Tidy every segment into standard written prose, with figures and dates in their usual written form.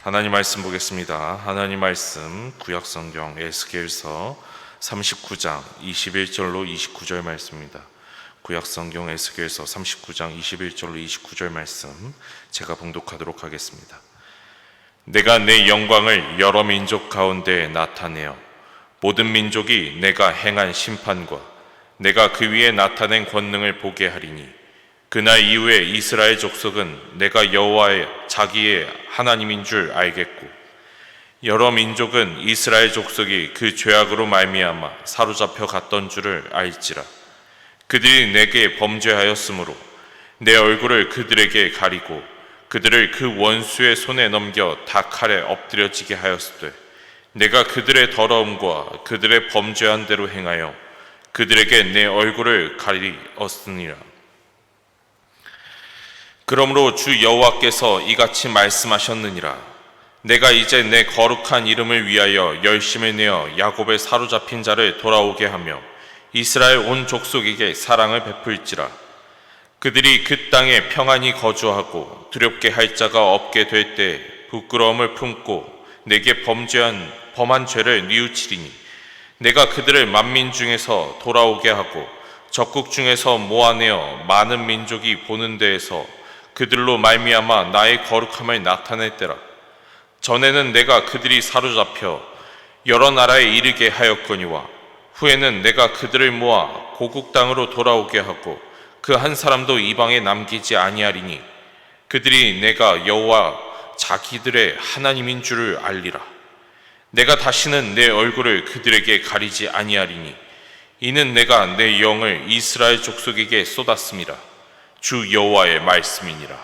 하나님 말씀 보겠습니다. 하나님 말씀 구약성경 에스겔서 39장 21절로 29절 말씀입니다. 구약성경 에스겔서 39장 21절로 29절 말씀 제가 봉독하도록 하겠습니다. 내가 내 영광을 여러 민족 가운데 나타내어 모든 민족이 내가 행한 심판과 내가 그 위에 나타낸 권능을 보게 하리니 그날 이후에 이스라엘 족속은 내가 여호와의 자기의 하나님인 줄 알겠고 여러 민족은 이스라엘 족속이 그 죄악으로 말미암아 사로잡혀 갔던 줄을 알지라. 그들이 내게 범죄하였으므로 내 얼굴을 그들에게 가리고 그들을 그 원수의 손에 넘겨 다 칼에 엎드려지게 하였으되 내가 그들의 더러움과 그들의 범죄한 대로 행하여 그들에게 내 얼굴을 가리었으니라. 그러므로 주 여호와께서 이같이 말씀하셨느니라. 내가 이제 내 거룩한 이름을 위하여 열심을 내어 야곱의 사로잡힌 자를 돌아오게 하며 이스라엘 온 족속에게 사랑을 베풀지라. 그들이 그 땅에 평안히 거주하고 두렵게 할 자가 없게 될 때 부끄러움을 품고 내게 범한 죄를 뉘우치리니 내가 그들을 만민 중에서 돌아오게 하고 적국 중에서 모아내어 많은 민족이 보는 데에서 그들로 말미암아 나의 거룩함을 나타낼 때라. 전에는 내가 그들이 사로잡혀 여러 나라에 이르게 하였거니와 후에는 내가 그들을 모아 고국 땅으로 돌아오게 하고 그 한 사람도 이방에 남기지 아니하리니 그들이 내가 여호와 자기들의 하나님인 줄을 알리라. 내가 다시는 내 얼굴을 그들에게 가리지 아니하리니 이는 내가 내 영을 이스라엘 족속에게 쏟았음이라. 주 여호와의 말씀이니라.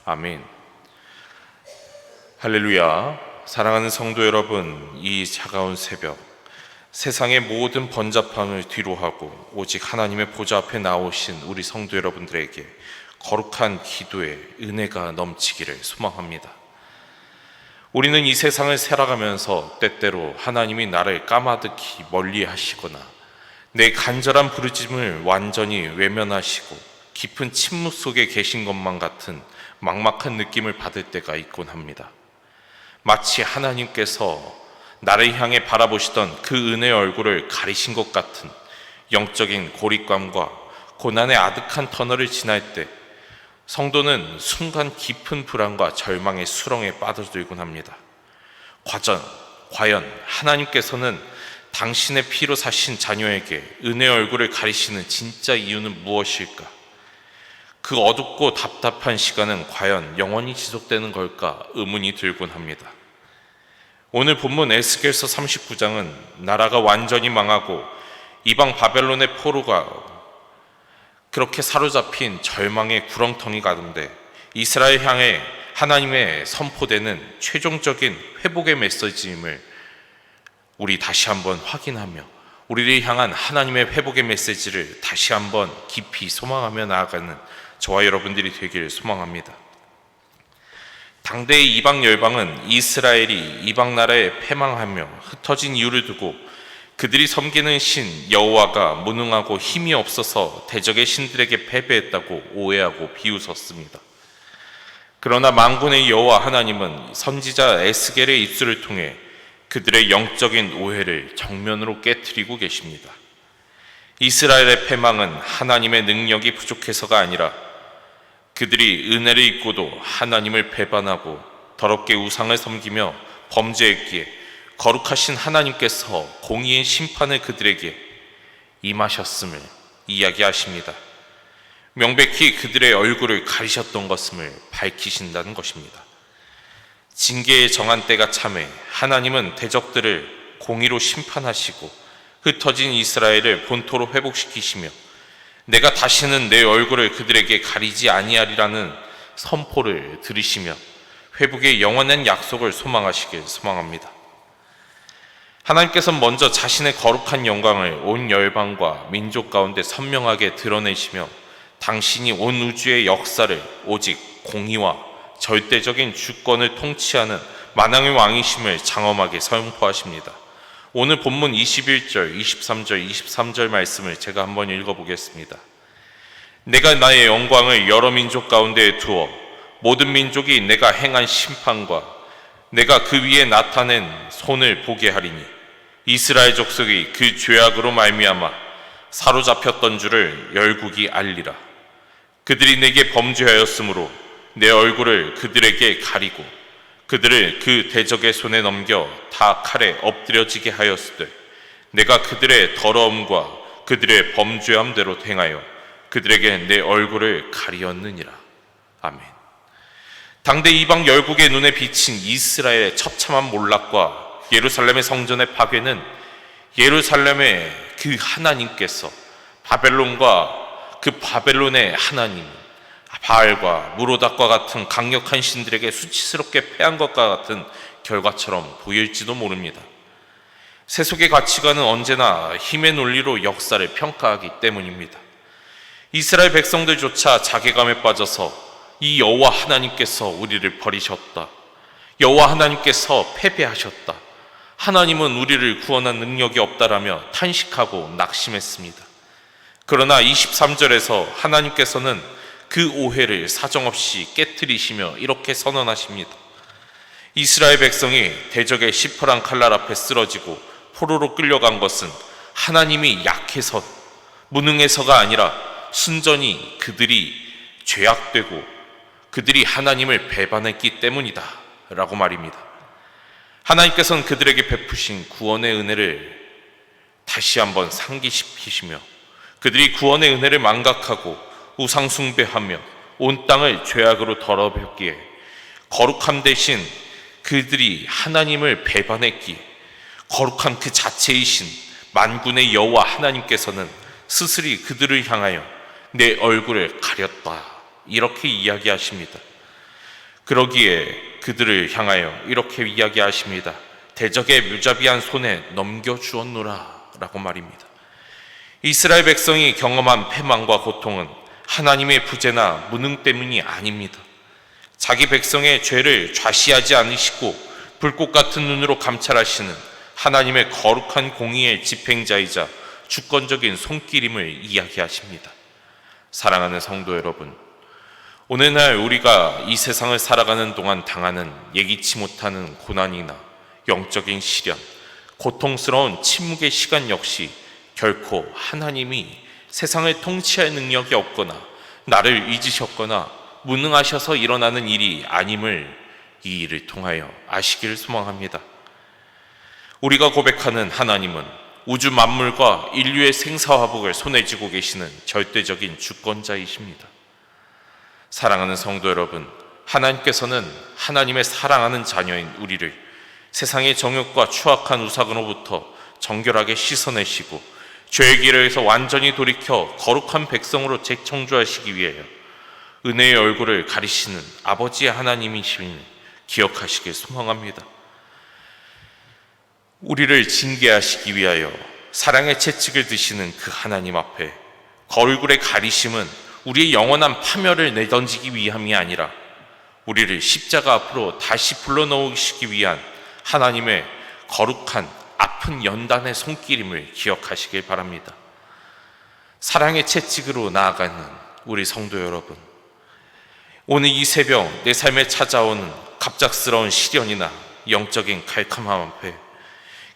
아멘. 할렐루야. 사랑하는 성도 여러분, 이 차가운 새벽 세상의 모든 번잡함을 뒤로하고 오직 하나님의 보좌 앞에 나오신 우리 성도 여러분들에게 거룩한 기도의 은혜가 넘치기를 소망합니다. 우리는 이 세상을 살아가면서 때때로 하나님이 나를 까마득히 멀리 하시거나 내 간절한 부르짖음을 완전히 외면하시고 깊은 침묵 속에 계신 것만 같은 막막한 느낌을 받을 때가 있곤 합니다. 마치 하나님께서 나를 향해 바라보시던 그 은혜의 얼굴을 가리신 것 같은 영적인 고립감과 고난의 아득한 터널을 지날 때 성도는 순간 깊은 불안과 절망의 수렁에 빠져들곤 합니다. 과연 하나님께서는 당신의 피로 사신 자녀에게 은혜의 얼굴을 가리시는 진짜 이유는 무엇일까? 그 어둡고 답답한 시간은 과연 영원히 지속되는 걸까 의문이 들곤 합니다. 오늘 본문 에스겔서 39장은 나라가 완전히 망하고 이방 바벨론의 포로가 그렇게 사로잡힌 절망의 구렁텅이 가운데 이스라엘 향해 하나님의 선포되는 최종적인 회복의 메시지임을 우리 다시 한번 확인하며 우리를 향한 하나님의 회복의 메시지를 다시 한번 깊이 소망하며 나아가는 저와 여러분들이 되기를 소망합니다. 당대의 이방 열방은 이스라엘이 이방 나라에 패망하며 흩어진 이유를 두고 그들이 섬기는 신 여호와가 무능하고 힘이 없어서 대적의 신들에게 패배했다고 오해하고 비웃었습니다. 그러나 만군의 여호와 하나님은 선지자 에스겔의 입술을 통해 그들의 영적인 오해를 정면으로 깨트리고 계십니다. 이스라엘의 패망은 하나님의 능력이 부족해서가 아니라 그들이 은혜를 입고도 하나님을 배반하고 더럽게 우상을 섬기며 범죄했기에 거룩하신 하나님께서 공의의 심판을 그들에게 임하셨음을 이야기하십니다. 명백히 그들의 얼굴을 가리셨던 것임을 밝히신다는 것입니다. 징계의 정한 때가 참해 하나님은 대적들을 공의로 심판하시고 흩어진 이스라엘을 본토로 회복시키시며 내가 다시는 내 얼굴을 그들에게 가리지 아니하리라는 선포를 들으시며 회복의 영원한 약속을 소망하시길 소망합니다. 하나님께서 먼저 자신의 거룩한 영광을 온 열방과 민족 가운데 선명하게 드러내시며 당신이 온 우주의 역사를 오직 공의와 절대적인 주권을 통치하는 만왕의 왕이심을 장엄하게 선포하십니다. 오늘 본문 21절, 23절, 23절 말씀을 제가 한번 읽어보겠습니다. 내가 나의 영광을 여러 민족 가운데에 두어 모든 민족이 내가 행한 심판과 내가 그 위에 나타낸 손을 보게 하리니 이스라엘 족속이 그 죄악으로 말미암아 사로잡혔던 줄을 열국이 알리라. 그들이 내게 범죄하였으므로 내 얼굴을 그들에게 가리고 그들을 그 대적의 손에 넘겨 다 칼에 엎드려지게 하였으되 내가 그들의 더러움과 그들의 범죄함대로 행하여 그들에게 내 얼굴을 가리었느니라. 아멘. 당대 이방 열국의 눈에 비친 이스라엘의 처참한 몰락과 예루살렘의 성전의 파괴는 예루살렘의 그 하나님께서 바벨론과 그 바벨론의 하나님 바알과 무로닥과 같은 강력한 신들에게 수치스럽게 패한 것과 같은 결과처럼 보일지도 모릅니다. 세속의 가치관은 언제나 힘의 논리로 역사를 평가하기 때문입니다. 이스라엘 백성들조차 자괴감에 빠져서 이 여호와 하나님께서 우리를 버리셨다, 여호와 하나님께서 패배하셨다, 하나님은 우리를 구원한 능력이 없다라며 탄식하고 낙심했습니다. 그러나 23절에서 하나님께서는 그 오해를 사정없이 깨트리시며 이렇게 선언하십니다. 이스라엘 백성이 대적의 시퍼런 칼날 앞에 쓰러지고 포로로 끌려간 것은 하나님이 약해서 무능해서가 아니라 순전히 그들이 죄악되고 그들이 하나님을 배반했기 때문이다 라고 말입니다. 하나님께서는 그들에게 베푸신 구원의 은혜를 다시 한번 상기시키시며 그들이 구원의 은혜를 망각하고 우상 숭배하며 온 땅을 죄악으로 더럽혔기에 거룩함 대신 그들이 하나님을 배반했기에 거룩한 그 자체이신 만군의 여호와 하나님께서는 스스로 그들을 향하여 내 얼굴을 가렸다 이렇게 이야기하십니다. 그러기에 그들을 향하여 이렇게 이야기하십니다. 대적의 무자비한 손에 넘겨주었노라 라고 말입니다. 이스라엘 백성이 경험한 패망과 고통은 하나님의 부재나 무능 때문이 아닙니다. 자기 백성의 죄를 좌시하지 않으시고 불꽃 같은 눈으로 감찰하시는 하나님의 거룩한 공의의 집행자이자 주권적인 손길임을 이야기하십니다. 사랑하는 성도 여러분, 오늘날 우리가 이 세상을 살아가는 동안 당하는 예기치 못하는 고난이나 영적인 시련, 고통스러운 침묵의 시간 역시 결코 하나님이 세상을 통치할 능력이 없거나 나를 잊으셨거나 무능하셔서 일어나는 일이 아님을 이 일을 통하여 아시기를 소망합니다. 우리가 고백하는 하나님은 우주 만물과 인류의 생사화복을 손에 쥐고 계시는 절대적인 주권자이십니다. 사랑하는 성도 여러분, 하나님께서는 하나님의 사랑하는 자녀인 우리를 세상의 정욕과 추악한 우상으로부터 정결하게 씻어내시고 죄의 길에서 완전히 돌이켜 거룩한 백성으로 재청조하시기 위하여 은혜의 얼굴을 가리시는 아버지의 하나님이심을 기억하시길 소망합니다. 우리를 징계하시기 위하여 사랑의 채찍을 드시는 그 하나님 앞에 얼굴의 가리심은 우리의 영원한 파멸을 내던지기 위함이 아니라 우리를 십자가 앞으로 다시 불러넣으시기 위한 하나님의 거룩한 아픈 연단의 손길임을 기억하시길 바랍니다. 사랑의 채찍으로 나아가는 우리 성도 여러분, 오늘 이 새벽 내 삶에 찾아오는 갑작스러운 시련이나 영적인 칼칼함 앞에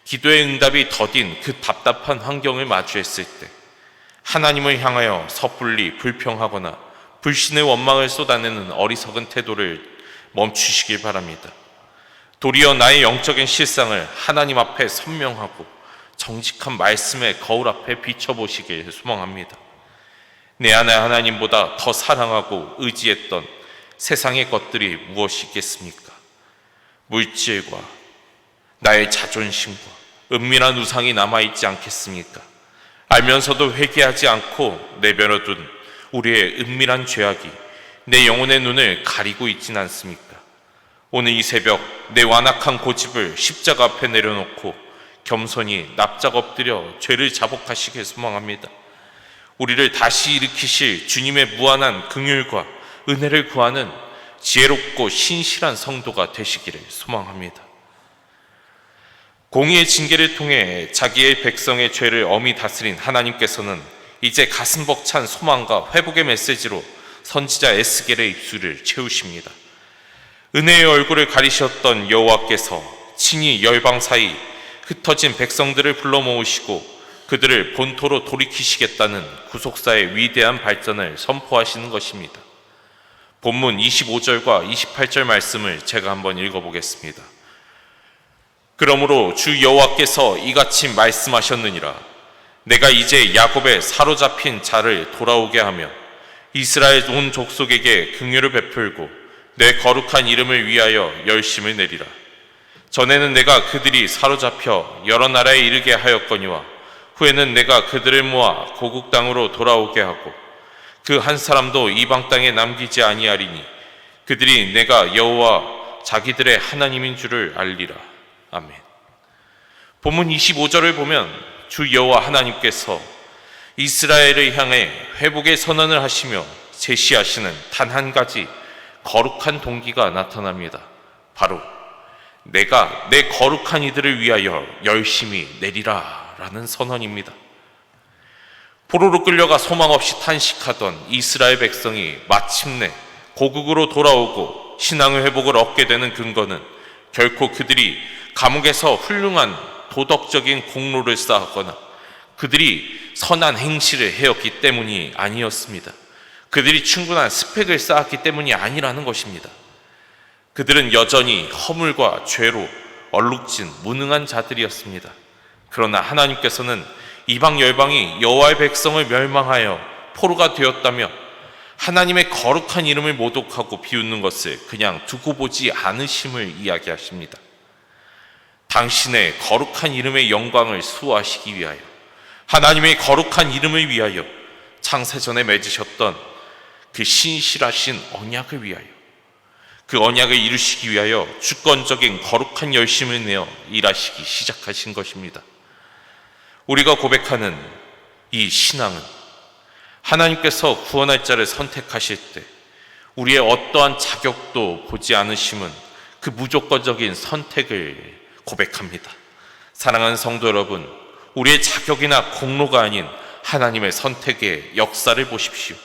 기도의 응답이 더딘 그 답답한 환경을 마주했을 때 하나님을 향하여 섣불리 불평하거나 불신의 원망을 쏟아내는 어리석은 태도를 멈추시길 바랍니다. 도리어 나의 영적인 실상을 하나님 앞에 선명하고 정직한 말씀의 거울 앞에 비춰보시길 소망합니다. 내 안에 하나님보다 더 사랑하고 의지했던 세상의 것들이 무엇이 있겠습니까? 물질과 나의 자존심과 은밀한 우상이 남아있지 않겠습니까? 알면서도 회개하지 않고 내버려둔 우리의 은밀한 죄악이 내 영혼의 눈을 가리고 있진 않습니까? 오늘 이 새벽 내 완악한 고집을 십자가 앞에 내려놓고 겸손히 납작 엎드려 죄를 자복하시길 소망합니다. 우리를 다시 일으키실 주님의 무한한 긍휼과 은혜를 구하는 지혜롭고 신실한 성도가 되시기를 소망합니다. 공의의 징계를 통해 자기의 백성의 죄를 엄히 다스린 하나님께서는 이제 가슴 벅찬 소망과 회복의 메시지로 선지자 에스겔의 입술을 채우십니다. 은혜의 얼굴을 가리셨던 여호와께서 친히 열방 사이 흩어진 백성들을 불러 모으시고 그들을 본토로 돌이키시겠다는 구속사의 위대한 발전을 선포하시는 것입니다. 본문 25절과 28절 말씀을 제가 한번 읽어보겠습니다. 그러므로 주 여호와께서 이같이 말씀하셨느니라. 내가 이제 야곱의 사로잡힌 자를 돌아오게 하며 이스라엘 온 족속에게 긍휼을 베풀고 내 거룩한 이름을 위하여 열심을 내리라. 전에는 내가 그들이 사로잡혀 여러 나라에 이르게 하였거니와 후에는 내가 그들을 모아 고국 땅으로 돌아오게 하고 그 한 사람도 이방 땅에 남기지 아니하리니 그들이 내가 여호와 자기들의 하나님인 줄을 알리라. 아멘. 본문 25절을 보면 주 여호와 하나님께서 이스라엘을 향해 회복의 선언을 하시며 제시하시는 단 한 가지 거룩한 동기가 나타납니다. 바로 내가 내 거룩한 이들을 위하여 열심히 내리라 라는 선언입니다. 포로로 끌려가 소망 없이 탄식하던 이스라엘 백성이 마침내 고국으로 돌아오고 신앙의 회복을 얻게 되는 근거는 결코 그들이 감옥에서 훌륭한 도덕적인 공로를 쌓았거나 그들이 선한 행실을 해왔기 때문이 아니었습니다. 그들이 충분한 스펙을 쌓았기 때문이 아니라는 것입니다. 그들은 여전히 허물과 죄로 얼룩진 무능한 자들이었습니다. 그러나 하나님께서는 이방 열방이 여호와의 백성을 멸망하여 포로가 되었다며 하나님의 거룩한 이름을 모독하고 비웃는 것을 그냥 두고 보지 않으심을 이야기하십니다. 당신의 거룩한 이름의 영광을 수호하시기 위하여 하나님의 거룩한 이름을 위하여 창세전에 맺으셨던 그 신실하신 언약을 위하여 그 언약을 이루시기 위하여 주권적인 거룩한 열심을 내어 일하시기 시작하신 것입니다. 우리가 고백하는 이 신앙은 하나님께서 구원할 자를 선택하실 때 우리의 어떠한 자격도 보지 않으심은 그 무조건적인 선택을 고백합니다. 사랑하는 성도 여러분, 우리의 자격이나 공로가 아닌 하나님의 선택의 역사를 보십시오.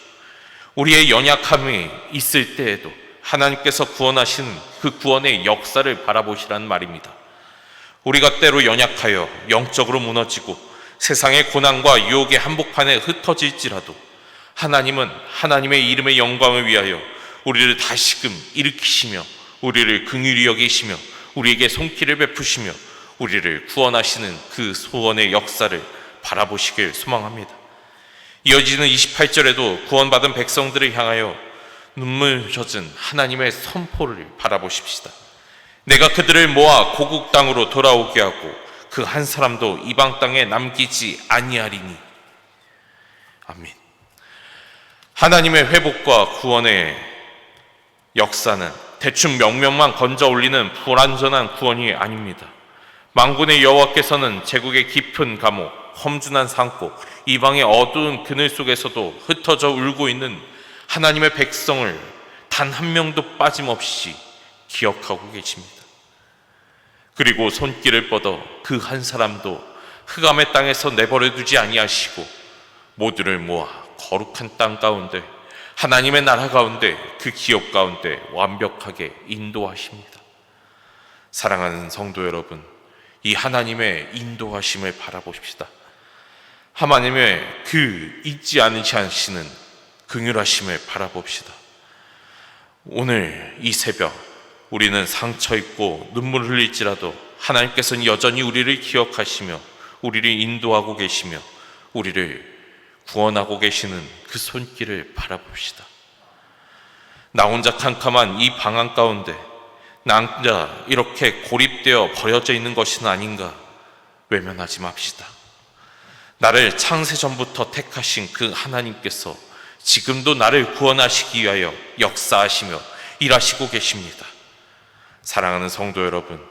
우리의 연약함이 있을 때에도 하나님께서 구원하시는 그 구원의 역사를 바라보시라는 말입니다. 우리가 때로 연약하여 영적으로 무너지고 세상의 고난과 유혹의 한복판에 흩어질지라도 하나님은 하나님의 이름의 영광을 위하여 우리를 다시금 일으키시며 우리를 긍휼히 여기시며 우리에게 손길을 베푸시며 우리를 구원하시는 그 소원의 역사를 바라보시길 소망합니다. 이어지는 28절에도 구원받은 백성들을 향하여 눈물 젖은 하나님의 선포를 바라보십시다. 내가 그들을 모아 고국 땅으로 돌아오게 하고 그 한 사람도 이방 땅에 남기지 아니하리니. 아멘. 하나님의 회복과 구원의 역사는 대충 명령만 건져 올리는 불완전한 구원이 아닙니다. 만군의 여호와께서는 제국의 깊은 감옥, 험준한 산골, 이방의 어두운 그늘 속에서도 흩어져 울고 있는 하나님의 백성을 단 한 명도 빠짐없이 기억하고 계십니다. 그리고 손길을 뻗어 그 한 사람도 흑암의 땅에서 내버려 두지 아니하시고 모두를 모아 거룩한 땅 가운데 하나님의 나라 가운데 그 기업 가운데 완벽하게 인도하십니다. 사랑하는 성도 여러분, 이 하나님의 인도하심을 바라보십시다. 하나님의 그 잊지 않으시는 긍휼하심을 바라봅시다. 오늘 이 새벽 우리는 상처 입고 눈물을 흘릴지라도 하나님께서는 여전히 우리를 기억하시며 우리를 인도하고 계시며 우리를 구원하고 계시는 그 손길을 바라봅시다. 나 혼자 캄캄한 이 방 한가운데 나 혼자 이렇게 고립되어 버려져 있는 것은 아닌가 외면하지 맙시다. 나를 창세전부터 택하신 그 하나님께서 지금도 나를 구원하시기 위하여 역사하시며 일하시고 계십니다. 사랑하는 성도 여러분,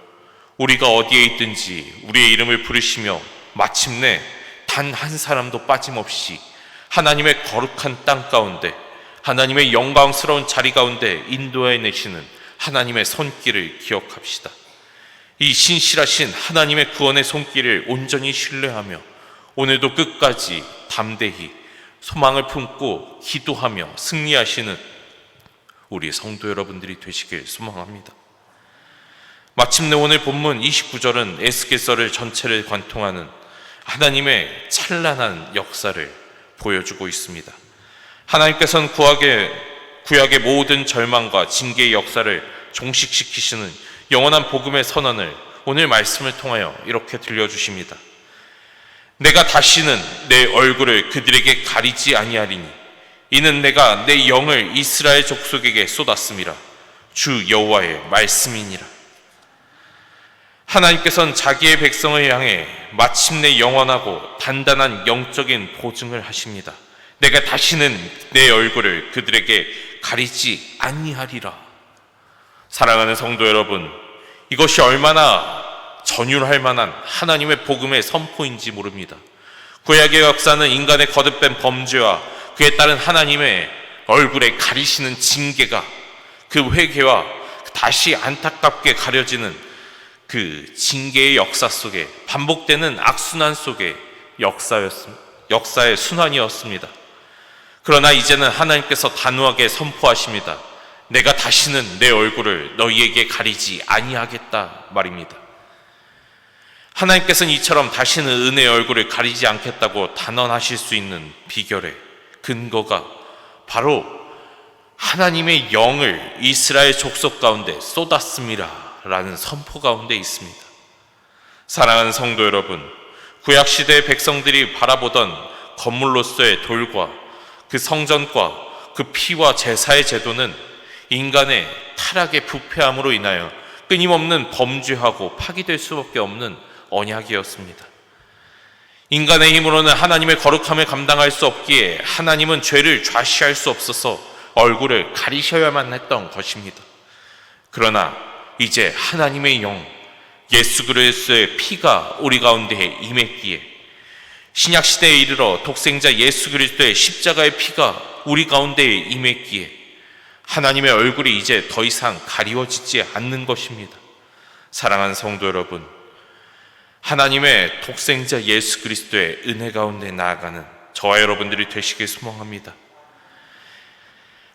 우리가 어디에 있든지 우리의 이름을 부르시며 마침내 단 한 사람도 빠짐없이 하나님의 거룩한 땅 가운데 하나님의 영광스러운 자리 가운데 인도해내시는 하나님의 손길을 기억합시다. 이 신실하신 하나님의 구원의 손길을 온전히 신뢰하며 오늘도 끝까지 담대히 소망을 품고 기도하며 승리하시는 우리 성도 여러분들이 되시길 소망합니다. 마침내 오늘 본문 29절은 에스겔서를 전체를 관통하는 하나님의 찬란한 역사를 보여주고 있습니다. 하나님께서는 구약의 모든 절망과 징계의 역사를 종식시키시는 영원한 복음의 선언을 오늘 말씀을 통하여 이렇게 들려주십니다. 내가 다시는 내 얼굴을 그들에게 가리지 아니하리니 이는 내가 내 영을 이스라엘 족속에게 쏟았음이라. 주 여호와의 말씀이니라. 하나님께서는 자기의 백성을 향해 마침내 영원하고 단단한 영적인 보증을 하십니다. 내가 다시는 내 얼굴을 그들에게 가리지 아니하리라. 사랑하는 성도 여러분, 이것이 얼마나 전율할 만한 하나님의 복음의 선포인지 모릅니다. 구약의 역사는 인간의 거듭된 범죄와 그에 따른 하나님의 얼굴에 가리시는 징계가, 그 회개와 다시 안타깝게 가려지는 그 징계의 역사 속에, 반복되는 악순환 속의 역사의 순환이었습니다. 그러나 이제는 하나님께서 단호하게 선포하십니다. 내가 다시는 내 얼굴을 너희에게 가리지 아니하겠다 말입니다. 하나님께서는 이처럼 다시는 은혜의 얼굴을 가리지 않겠다고 단언하실 수 있는 비결의 근거가 바로 하나님의 영을 이스라엘 족속 가운데 쏟았습니다 라는 선포 가운데 있습니다. 사랑하는 성도 여러분, 구약시대의 백성들이 바라보던 건물로서의 돌과 그 성전과 그 피와 제사의 제도는 인간의 타락의 부패함으로 인하여 끊임없는 범죄하고 파기될 수밖에 없는 언약이었습니다. 인간의 힘으로는 하나님의 거룩함을 감당할 수 없기에 하나님은 죄를 좌시할 수 없어서 얼굴을 가리셔야만 했던 것입니다. 그러나 이제 하나님의 영, 예수 그리스도의 피가 우리 가운데 임했기에, 신약시대에 이르러 독생자 예수 그리스도의 십자가의 피가 우리 가운데 임했기에 하나님의 얼굴이 이제 더 이상 가리워지지 않는 것입니다. 사랑하는 성도 여러분, 하나님의 독생자 예수 그리스도의 은혜 가운데 나아가는 저와 여러분들이 되시길 소망합니다.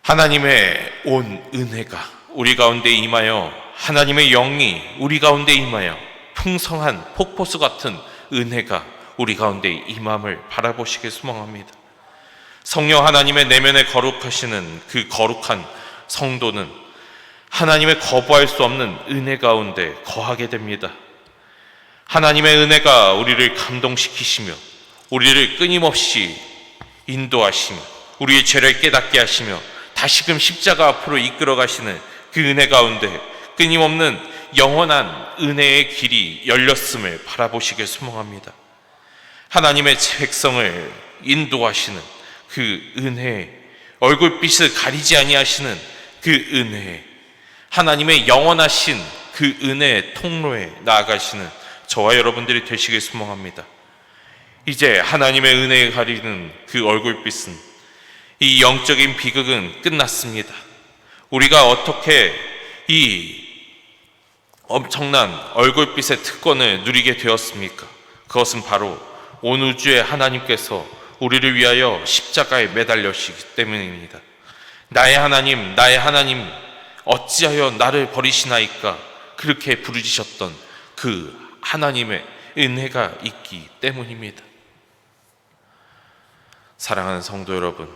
하나님의 온 은혜가 우리 가운데 임하여, 하나님의 영이 우리 가운데 임하여 풍성한 폭포수 같은 은혜가 우리 가운데 임함을 바라보시길 소망합니다. 성령 하나님의 내면에 거룩하시는 그 거룩한 성도는 하나님의 거부할 수 없는 은혜 가운데 거하게 됩니다. 하나님의 은혜가 우리를 감동시키시며 우리를 끊임없이 인도하시며 우리의 죄를 깨닫게 하시며 다시금 십자가 앞으로 이끌어 가시는 그 은혜 가운데 끊임없는 영원한 은혜의 길이 열렸음을 바라보시길 소망합니다. 하나님의 백성을 인도하시는 그 은혜, 얼굴빛을 가리지 아니하시는 그 은혜, 하나님의 영원하신 그 은혜의 통로에 나아가시는 저와 여러분들이 되시길 소망합니다. 이제 하나님의 은혜에 가리는 그 얼굴빛은, 이 영적인 비극은 끝났습니다. 우리가 어떻게 이 엄청난 얼굴빛의 특권을 누리게 되었습니까? 그것은 바로 온 우주의 하나님께서 우리를 위하여 십자가에 매달려시기 때문입니다. 나의 하나님, 나의 하나님, 어찌하여 나를 버리시나이까? 그렇게 부르짖으셨던 그 하나님의 은혜가 있기 때문입니다. 사랑하는 성도 여러분,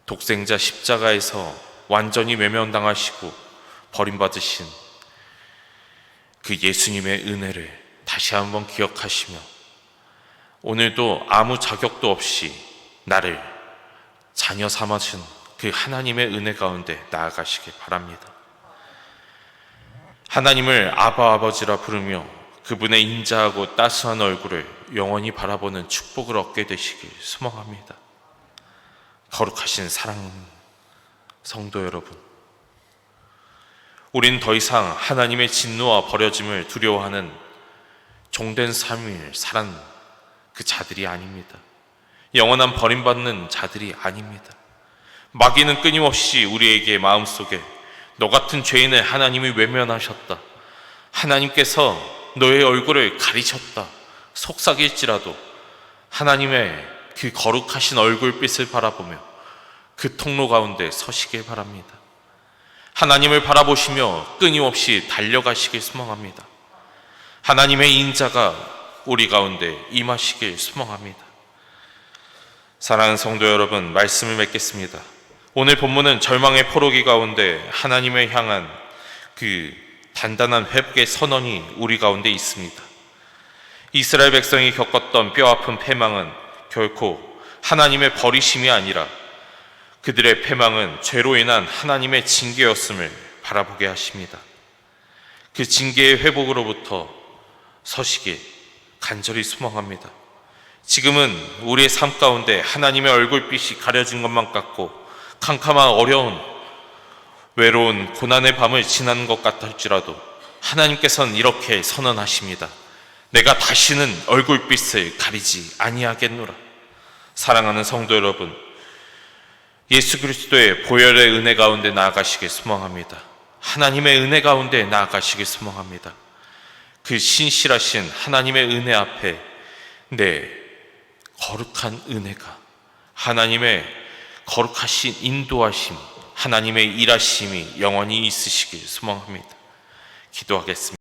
독생자 십자가에서 완전히 외면당하시고 버림받으신 그 예수님의 은혜를 다시 한번 기억하시며 오늘도 아무 자격도 없이 나를 자녀 삼으신 그 하나님의 은혜 가운데 나아가시길 바랍니다. 하나님을 아바 아버지라 부르며 그분의 인자하고 따스한 얼굴을 영원히 바라보는 축복을 얻게 되시길 소망합니다. 거룩하신 사랑하는 성도 여러분, 우린 더 이상 하나님의 진노와 버려짐을 두려워하는 종된 삶을 살아는 그 자들이 아닙니다. 영원한 버림받는 자들이 아닙니다. 마귀는 끊임없이 우리에게 마음속에 너 같은 죄인을 하나님이 외면하셨다, 하나님께서 너의 얼굴을 가리셨다 속삭일지라도 하나님의 그 거룩하신 얼굴빛을 바라보며 그 통로 가운데 서시길 바랍니다. 하나님을 바라보시며 끊임없이 달려가시길 소망합니다. 하나님의 인자가 우리 가운데 임하시길 소망합니다. 사랑하는 성도 여러분, 말씀을 맺겠습니다. 오늘 본문은 절망의 포로기 가운데 하나님을 향한 그 단단한 회복의 선언이 우리 가운데 있습니다. 이스라엘 백성이 겪었던 뼈아픈 패망은 결코 하나님의 버리심이 아니라 그들의 패망은 죄로 인한 하나님의 징계였음을 바라보게 하십니다. 그 징계의 회복으로부터 서시길 간절히 소망합니다. 지금은 우리의 삶 가운데 하나님의 얼굴빛이 가려진 것만 같고 캄캄한 어려운 외로운 고난의 밤을 지나는 것 같을지라도 하나님께서는 이렇게 선언하십니다. 내가 다시는 얼굴빛을 가리지 아니하겠노라. 사랑하는 성도 여러분, 예수 그리스도의 보혈의 은혜 가운데 나아가시길 소망합니다. 하나님의 은혜 가운데 나아가시길 소망합니다. 그 신실하신 하나님의 은혜 앞에 내 거룩한 은혜가, 하나님의 거룩하신 인도하심, 하나님의 일하심이 영원히 있으시길 소망합니다. 기도하겠습니다.